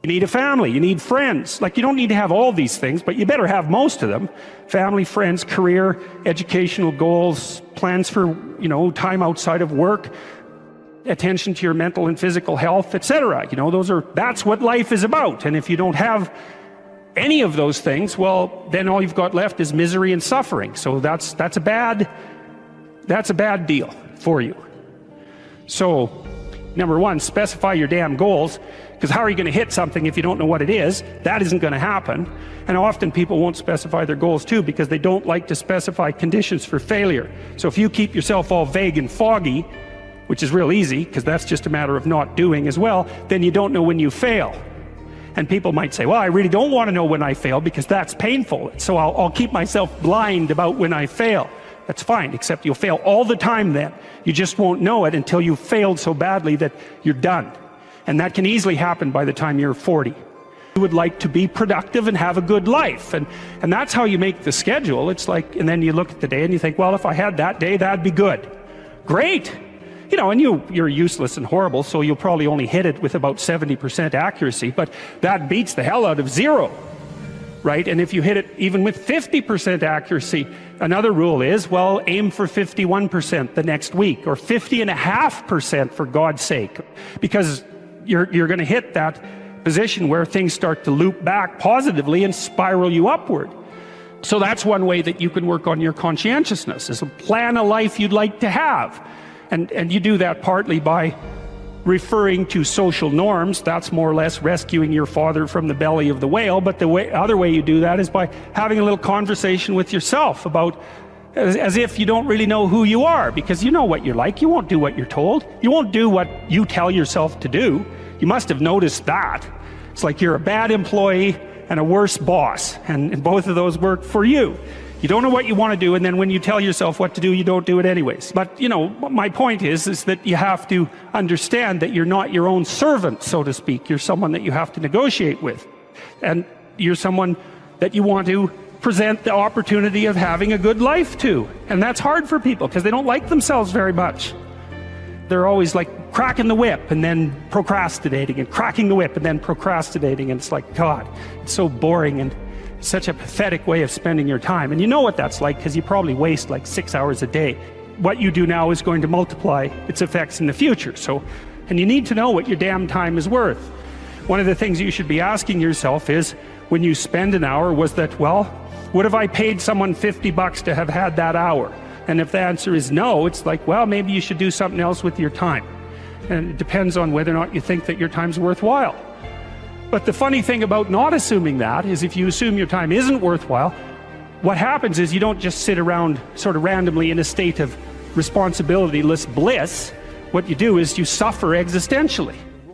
You need a family, you need friends. Like, you don't need to have all these things, but you better have most of them. Family, friends, career, educational goals, plans for, time outside of work, attention to your mental and physical health, etc. That's what life is about. And if you don't have any of those things, well, then all you've got left is misery and suffering. So that's a bad deal for you. So, number one, specify your damn goals, because how are you going to hit something if you don't know what it is? That isn't going to happen. And often people won't specify their goals too, because they don't like to specify conditions for failure. So if you keep yourself all vague and foggy, which is real easy, because that's just a matter of not doing as well, then you don't know when you fail. And people might say, well, I really don't want to know when I fail because that's painful. So I'll keep myself blind about when I fail. That's fine, except you'll fail all the time then. You just won't know it until you've failed so badly that you're done. And that can easily happen by the time you're 40. You would like to be productive and have a good life. And that's how you make the schedule. It's like, and then you look at the day and you think, well, if I had that day, that'd be good. Great. And you're useless and horrible, so you'll probably only hit it with about 70% accuracy, but that beats the hell out of 0. Right? And if you hit it even with 50% accuracy, another rule is, well, aim for 51% the next week, or 50.5% for God's sake, because you're going to hit that position where things start to loop back positively and spiral you upward. So that's one way that you can work on your conscientiousness, is to plan a life you'd like to have. And you do that partly by referring to social norms. That's more or less rescuing your father from the belly of the whale. But the other way you do that is by having a little conversation with yourself about, as if you don't really know who you are, because you know what you're like. You won't do what you're told. You won't do what you tell yourself to do. You must have noticed that. It's like you're a bad employee and a worse boss, and both of those work for you. You don't know what you want to do, and then when you tell yourself what to do, you don't do it anyways. But, my point is that you have to understand that you're not your own servant, so to speak. You're someone that you have to negotiate with. And you're someone that you want to present the opportunity of having a good life to. And that's hard for people, because they don't like themselves very much. They're always like cracking the whip and then procrastinating, and cracking the whip and then procrastinating. And it's like, God, it's so boring and such a pathetic way of spending your time. And you know what that's like, because you probably waste like 6 hours a day. What you do now is going to multiply its effects in the future. And you need to know what your damn time is worth. One of the things you should be asking yourself is, when you spend an hour, was that, well, what if I paid someone $50 to have had that hour? And if the answer is no, it's like, well, maybe you should do something else with your time. And it depends on whether or not you think that your time's worthwhile. But the funny thing about not assuming that is, if you assume your time isn't worthwhile, what happens is you don't just sit around sort of randomly in a state of responsibility-less bliss. What you do is you suffer existentially.